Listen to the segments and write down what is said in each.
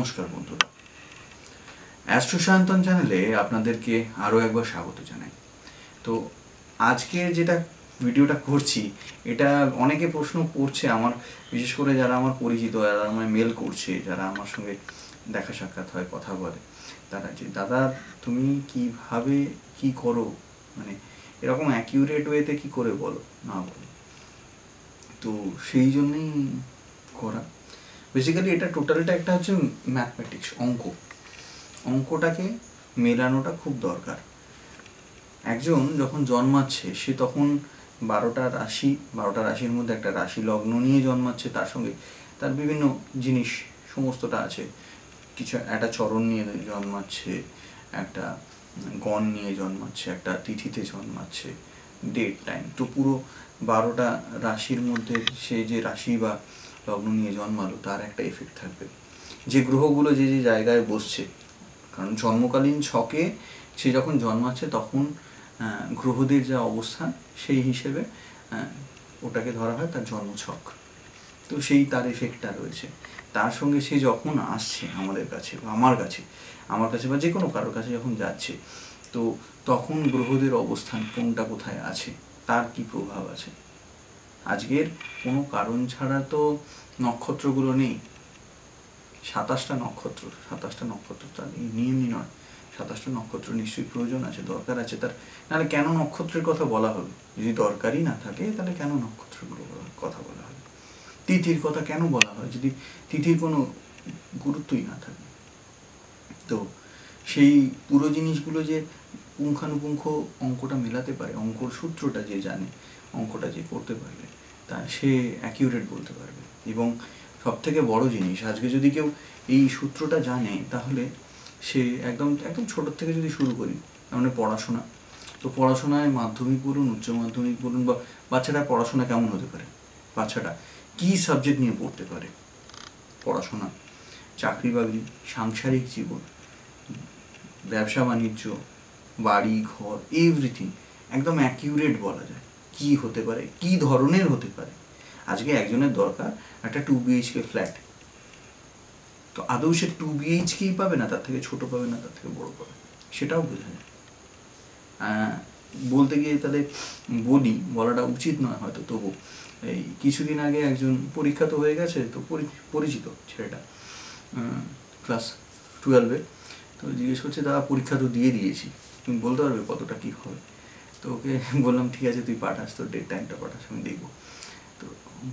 নমস্কার বন্ধুরা, অ্যাস্ট্রো সায়ন্তন চ্যানেলে আপনাদেরকে আরও একবার স্বাগত জানাই। তো আজকে যেটা ভিডিওটা করছি, এটা অনেকে প্রশ্ন করছে আমার, বিশেষ করে যারা আমার পরিচিত, যারা আমায় মেল করছে, যারা আমার সঙ্গে দেখা সাক্ষাৎ হয়, কথা বলে, তারা যে দাদা তুমি কিভাবে কি করো, মানে এরকম অ্যাকিউরেট ওয়েতে কি করে বলো না বলো। তো সেই জন্যই করা। বেসিক্যালি এটা টোটালটা একটা হচ্ছে ম্যাথমেটিক্স, অঙ্কটাকে মেলানোটা খুব দরকার। একজন যখন জন্মাচ্ছে সে তখন 12টা রাশির মধ্যে একটা রাশি লগ্ন নিয়ে জন্মাচ্ছে, তার সঙ্গে তার বিভিন্ন জিনিস সমস্তটা আছে। কিছু একটা চরণ নিয়ে জন্মাচ্ছে, একটা গণ নিয়ে জন্মাচ্ছে, একটা তিথিতে জন্মাচ্ছে, ডেট টাইম। তো পুরো 12টা রাশির মধ্যে সে যে রাশি বা লগ্ন নিয়ে জন্মালো তার একটা এফেক্ট থাকবে। যে গ্রহগুলো যে যে জায়গায় বসছে, কারণ জন্মকালীন ছকে সে যখন জন্মাচ্ছে তখন গ্রহদের যা অবস্থান সেই হিসেবে ওটাকে ধরা হয় তার জন্মছক। তো সেই তার এফেক্টটা রয়েছে। তার সঙ্গে সে যখন আসছে আমাদের কাছে বা আমার কাছে বা যে কোনো কারোর কাছে যখন যাচ্ছে, তো তখন গ্রহদের অবস্থান কোনটা কোথায় আছে, তার কি প্রভাব আছে। আজকের কোনো কারণ ছাড়া তো নক্ষত্রগুলো নেই। 27টা নক্ষত্র তার নিয়মই নয়। 27টা নক্ষত্র নিশ্চয়ই প্রয়োজন আছে, দরকার আছে তার। নাহলে কেন নক্ষত্রের কথা বলা হবে? যদি দরকারই না থাকে তাহলে কেন নক্ষত্রগুলো কথা বলা হবে? তিথির কথা কেন বলা হয় যদি তিথির কোনো গুরুত্বই না থাকে? তো সেই পুরো জিনিসগুলো যে পুঙ্খানুপুঙ্খ অঙ্কটা মেলাতে পারে, অঙ্কর সূত্রটা যে জানে, অঙ্কটা যে করতে পারবে, তা সে অ্যাকিউরেট বলতে পারবে। এবং সবথেকে বড় জিনিস, আজকে যদি কেউ এই সূত্রটা জানে তাহলে সে একদম ছোটোর থেকে যদি শুরু করি, মানে পড়াশোনা, তো পড়াশোনায় মাধ্যমিক বলুন, উচ্চ মাধ্যমিক বলুন, বা বাচ্চাটা পড়াশোনা কেমন হতে পারে, বাচ্চাটা কী সাবজেক্ট নিয়ে পড়তে পারে, পড়াশোনা, চাকরি বাকরি, সাংসারিক জীবন, ব্যবসা বাণিজ্য, বাড়ি ঘর, এভরিথিং একদম অ্যাকিউরেট বলা যায় কি হতে পারে, কি ধরনের হতে পারে। আজকে একজনের দরকার একটা 2 BHK ফ্ল্যাট, তো আদৌ সে 2 BHKই পাবে না, তার থেকে ছোট পাবে না তার থেকে বড় পাবে, সেটাও বোঝা যায়। বলতে গিয়ে তাদের বলাটা উচিত নয় হয়তো, তবু এই কিছুদিন আগে একজন পরীক্ষা তো হয়ে গেছে, তো পরিচিত ছেলেটা ক্লাস 12-এ, তো জিজ্ঞেস করছে দাদা পরীক্ষা তো দিয়ে দিয়েছি, তুমি বলতে পারবে কতটা কী হবে? তো ওকে বললাম ঠিক আছে তুই পাঠাস, তোর ডেট টাইমটা পাঠাস, আমি দেখবো। তো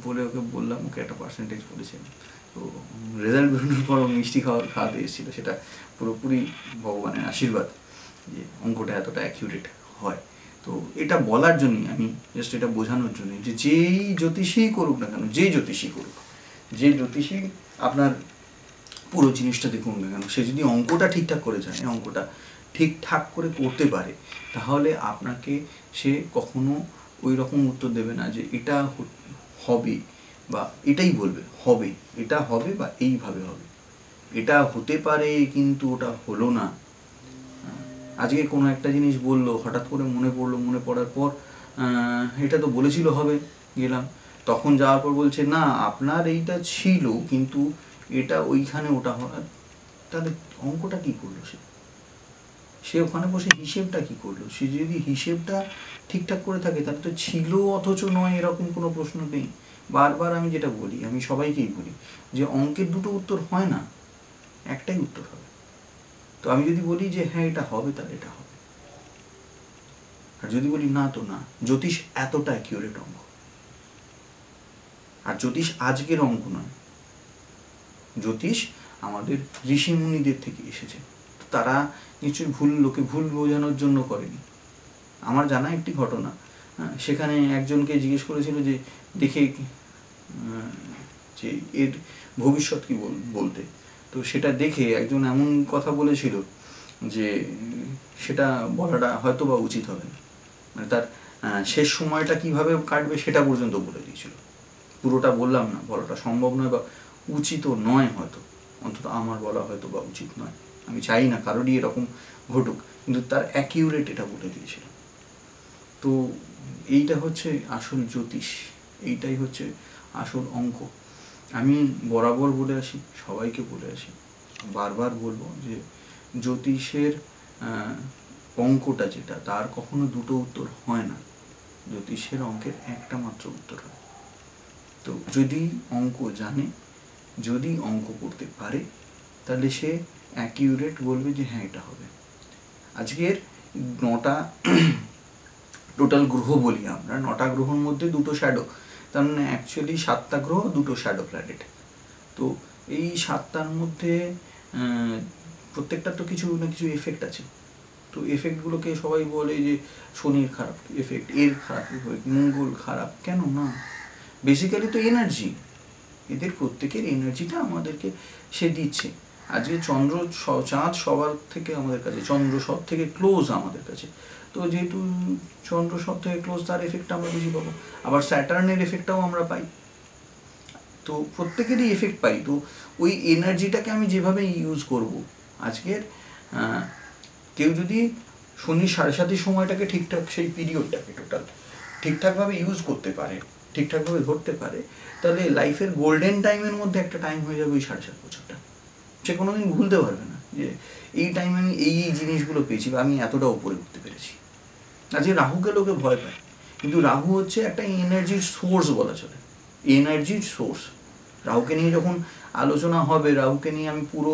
বলে ওকে বললাম, ওকে একটা পার্সেন্টেজ বলেছে। তো রেজাল্ট বেরোনোর পর মিষ্টি খাওয়াতে এসেছিলো, সেটা পুরোপুরি ভগবানের আশীর্বাদ যে অঙ্কটা এতটা অ্যাকিউরেট হয়। তো এটা বলার জন্যই, আমি জাস্ট এটা বোঝানোর জন্যই যে যেই জ্যোতিষীই করুক না কেন, যে জ্যোতিষী আপনার পুরো জিনিসটা দেখুন না কেন, সে যদি অঙ্কটা ঠিকঠাক করে জানে, অঙ্কটা ঠিকঠাক করে করতে পারে, তাহলে আপনাকে সে কখনো ওই রকম উত্তর দেবে না যে এটা হবে, বা এটাই বলবে হবে, এটা হবে বা এইভাবে হবে, এটা হতে পারে কিন্তু ওটা হলো না। আজকে কোনো একটা জিনিস বললো, হঠাৎ করে মনে পড়ার পর এটা তো বলেছিল হবে, গেলাম, তখন যাওয়ার পর বলছে না আপনার এইটা ছিল কিন্তু এটা ওইখানে ওটা হয়। তাহলে অঙ্কটা কী করলো সে ওখানে বসে হিসেবটা কী করলো? সে যদি হিসেবটা ঠিকঠাক করে থাকে তাহলে তো ছিল অথচ নয় এরকম কোনো প্রশ্ন নেই। বারবার আমি যেটা বলি, আমি সবাইকেই বলি যে অঙ্কের দুটো উত্তর হয় না, একটাই উত্তর হবে। তো আমি যদি বলি যে হ্যাঁ এটা হবে, তাহলে এটা হবে, আর যদি বলি না তো না। জ্যোতিষ এতটা অ্যাকিউরেট অঙ্ক, আর জ্যোতিষ আজকের অঙ্ক নয়, জ্যোতিষ আমাদের ঋষিমুনিদের থেকে এসেছে। তারা নিশ্চয়ই লোকে ভুল বোঝানোর জন্য করেনি। আমার জানা একটি ঘটনা, সেখানে একজনকে জিজ্ঞেস করেছিল যে দেখে যে এর ভবিষ্যৎ কি বলতে, তো সেটা দেখে একজন এমন কথা বলেছিল যে সেটা বলাটা হয়তো বা উচিত হবে না, মানে তার শেষ সময়টা কিভাবে কাটবে সেটা পর্যন্ত বলে দিয়েছিল। পুরোটা বললাম না, বলাটা সম্ভব নয় বা উচিতও নয়, হয়তো অন্তত আমার বলা হয়তো বা উচিত নয়, আমি চাই না কারোরই এরকম ঘটুক, কিন্তু তার অ্যাকিউরেট এটা বলে দিয়েছিল। তো এইটা হচ্ছে আসল জ্যোতিষ, এইটাই হচ্ছে আসল অঙ্ক। আমি বরাবর বলে আসি, সবাইকে বলে আসি, বারবার বলবো যে জ্যোতিষের অঙ্কটা যেটা, তার কখনো দুটো উত্তর হয় না। জ্যোতিষের অঙ্কের একটা মাত্র উত্তর হয়। তো যদি অঙ্ক জানে, যদি অঙ্ক করতে পারে, তাহলে সে অ্যাকিউরেট বলবে যে হ্যাঁ এটা হবে। আজকের 9টা টোটাল গ্রহ বলি আমরা, 9টা গ্রহর মধ্যে 2টো শ্যাডো, তার মানে অ্যাকচুয়ালি 7টা গ্রহ, 2টো শ্যাডো প্ল্যানেট। তো এই 7টার মধ্যে প্রত্যেকটার তো কিছু না কিছু এফেক্ট আছে। তো এফেক্টগুলোকে সবাই বলে যে শনির খারাপ এফেক্ট, এর খারাপ এফেক্ট, মঙ্গল খারাপ, কেন না? বেসিক্যালি তো এনার্জি, এদের প্রত্যেকের এনার্জিটা আমাদেরকে সে দিচ্ছে। আজকে চন্দ্র চাঁদ সবার থেকে আমাদের কাছে, চন্দ্র সব থেকে ক্লোজ আমাদের কাছে। তো যেহেতু চন্দ্র সব থেকে ক্লোজ, তার এফেক্টটা আমরা বেশি পাবো। আবার স্যাটার্নের এফেক্টটাও আমরা পাই। তো প্রত্যেকেরই এফেক্ট পাই। তো ওই এনার্জিটাকে আমি যেভাবে ইউজ করব, আজকের কেউ যদি শনি 7:30 সময়টাকে ঠিকঠাক, সেই পিরিয়ডটাকে টোটাল ঠিকঠাকভাবে ইউজ করতে পারে, ঠিকঠাকভাবে ধরতে পারে, তাহলে লাইফের গোল্ডেন টাইমের মধ্যে একটা টাইম হয়ে যাবে ওই 7.5 বছরটা। সে কোনোদিন ভুলতে পারবে না যে এই টাইমে আমি এই জিনিসগুলো পেয়েছি বা আমি এতটা উপরে উঠতে পেরেছি। আজকে রাহুকে লোকে ভয় পায়, কিন্তু রাহু হচ্ছে একটা এনার্জির সোর্স বলা চলে, এনার্জির সোর্স। রাহুকে নিয়ে যখন আলোচনা হবে, রাহুকে নিয়ে আমি পুরো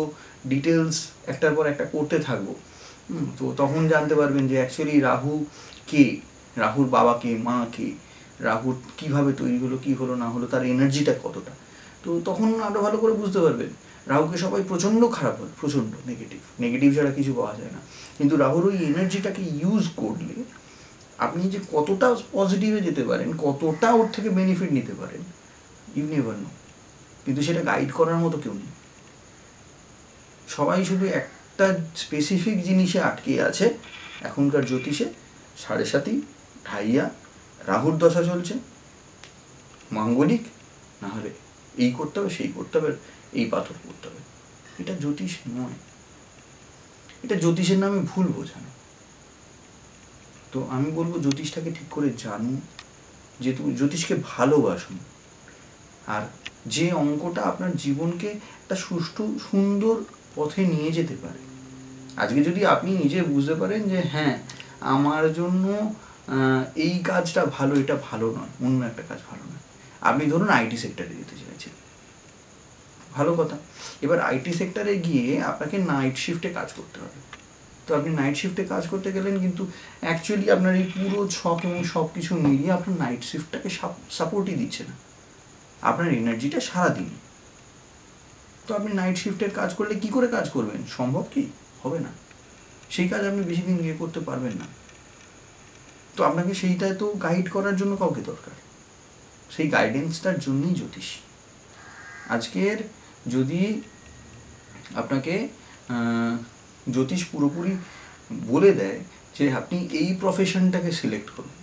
ডিটেলস একটার পর একটা করতে থাকবো, তো তখন জানতে পারবেন যে অ্যাকচুয়ালি রাহু কে, রাহুর বাবা কে, মা কে, রাহুর কীভাবে তৈরি হলো, কী হলো না হলো, তার এনার্জিটা কতটা। তো তখন আরও ভালো করে বুঝতে পারবেন। রাহুকে সবাই প্রচণ্ড খারাপ হয়, প্রচণ্ড নেগেটিভ ছাড়া কিছু পাওয়া যায় না। কিন্তু রাহুর ওই এনার্জিটাকে ইউজ করলে আপনি যে কতটা পজিটিভে যেতে পারেন, কতটা ওর থেকে বেনিফিট নিতে পারেন, ইউ নেভার নো। কিন্তু সেটা গাইড করার মতো কেউ নেই। সবাই শুধু একটা স্পেসিফিক জিনিসে আটকে আছে। এখনকার জ্যোতিষে 7.5 ঢাইয়া রাহুর দশা চলছে, মাঙ্গলিক, না হলে এই করতে হবে, সেই করতে হবে, এই পাথর করতে হবে। এটা জ্যোতিষ নয়, এটা জ্যোতিষের নামে ভুল বোঝানো। তো আমি বলবো জ্যোতিষটাকে ঠিক করে জানুন, যে তুমি জ্যোতিষকে ভালোবাসুন, আর যে অঙ্কটা আপনার জীবনকে একটা সুষ্ঠু সুন্দর পথে নিয়ে যেতে পারে। আজকে যদি আপনি নিজে বুঝতে পারেন যে হ্যাঁ আমার জন্য এই কাজটা ভালো, এটা ভালো নয়, অন্য একটা কাজ ভালো নয়। আপনি ধরুন আইটি সেক্টরে যেতে চাইছেন, ভালো কথা। এবার আইটি সেক্টরে গিয়ে আপনাকে নাইট শিফটে কাজ করতে হবে। তো আপনি নাইট শিফটে কাজ করতে গেলেন, কিন্তু অ্যাকচুয়ালি আপনার এই পুরো ছক এবং সব কিছু মিলিয়ে আপনার নাইট শিফটটাকে সাপোর্টই দিচ্ছে না, আপনার এনার্জিটা সারাদিন। তো আপনি নাইট শিফটের কাজ করলে কি করে কাজ করবেন? সম্ভব কি? হবে না। সেই কাজ আপনি বেশি দিন গিয়ে করতে পারবেন না। তো আপনাকে সেইটায় তো গাইড করার জন্য কাউকে দরকার, সেই গাইডেন্সটার জন্যই জ্যোতিষ। আজকের যদি আপনাকে জ্যোতিষ পুরোপুরি বলে দেয় যে আপনি এই প্রফেশনটাকে সিলেক্ট করুন,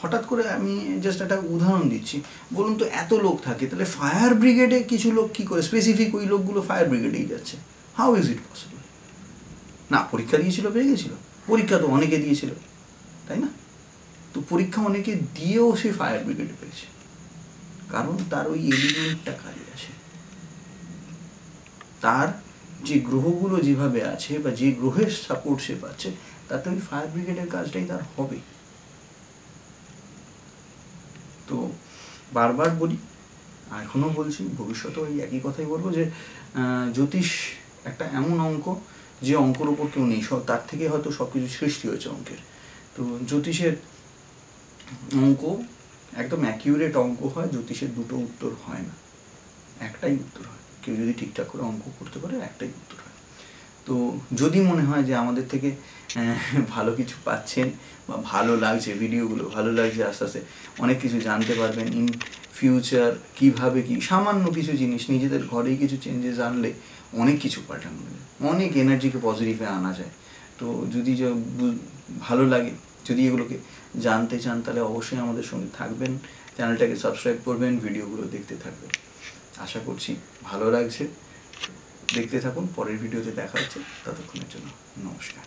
হঠাৎ করে আমি জাস্ট একটা উদাহরণ দিচ্ছি, বলুন তো এত লোক থাকে, তাহলে ফায়ার ব্রিগেডে কিছু লোক কী করে, স্পেসিফিক ওই লোকগুলো ফায়ার ব্রিগেডেই যাচ্ছে? How is it possible? না, পরীক্ষা দিয়েছিল, পেয়ে গেছিল। পরীক্ষা তো অনেকে দিয়েছিল, তাই না? তো পরীক্ষা অনেকে দিয়েও সে ফায়ার ব্রিগেডে পেয়েছে, কারণ তার ওই এলিমেন্টটা কাজে আসে। তার যে গ্রহগুলো যেভাবে আছে বা যে গ্রহের সাপোর্ট সে পাচ্ছে, তাতে ওই ফায়ার ব্রিগেডের কাজটাই তার হবে। তো বারবার বলি, এখনও বলছি, ভবিষ্যতেও এই একই কথাই বলবো, যে জ্যোতিষ একটা এমন অঙ্ক, যে অঙ্কর ওপর কেউ নেই, তার থেকে হয়তো সব কিছু সৃষ্টি হয়েছে অঙ্কের। তো জ্যোতিষের অঙ্ক একদম অ্যাকিউরেট অঙ্ক হয়, জ্যোতিষের দুটো উত্তর হয় না, একটাই উত্তর হয়। কেউ যদি ঠিকঠাক করে অঙ্ক করতে পারে, একটাই উত্তর হয়। তো যদি মনে হয় যে আমাদের থেকে ভালো কিছু পাচ্ছেন বা ভালো লাগছে, ভিডিওগুলো ভালো লাগছে, আস্তে আস্তে অনেক কিছু জানতে পারবেন ইন ফিউচার, কীভাবে কি সামান্য কিছু জিনিস নিজেদের ঘরেই কিছু চেঞ্জেস আনলে অনেক কিছু পাল্টানো যায়, অনেক এনার্জিকে পজিটিভে আনা যায়। তো যদি ভালো লাগে, যদি এগুলোকে জানতে চান, তাহলে অবশ্যই আমাদের সঙ্গে থাকবেন, চ্যানেলটাকে সাবস্ক্রাইব করবেন, ভিডিওগুলো দেখতে থাকবেন। আশা করছি ভালো লাগছে, দেখতে থাকুন। পরের ভিডিওতে দেখা হচ্ছে, ততক্ষণের জন্য নমস্কার।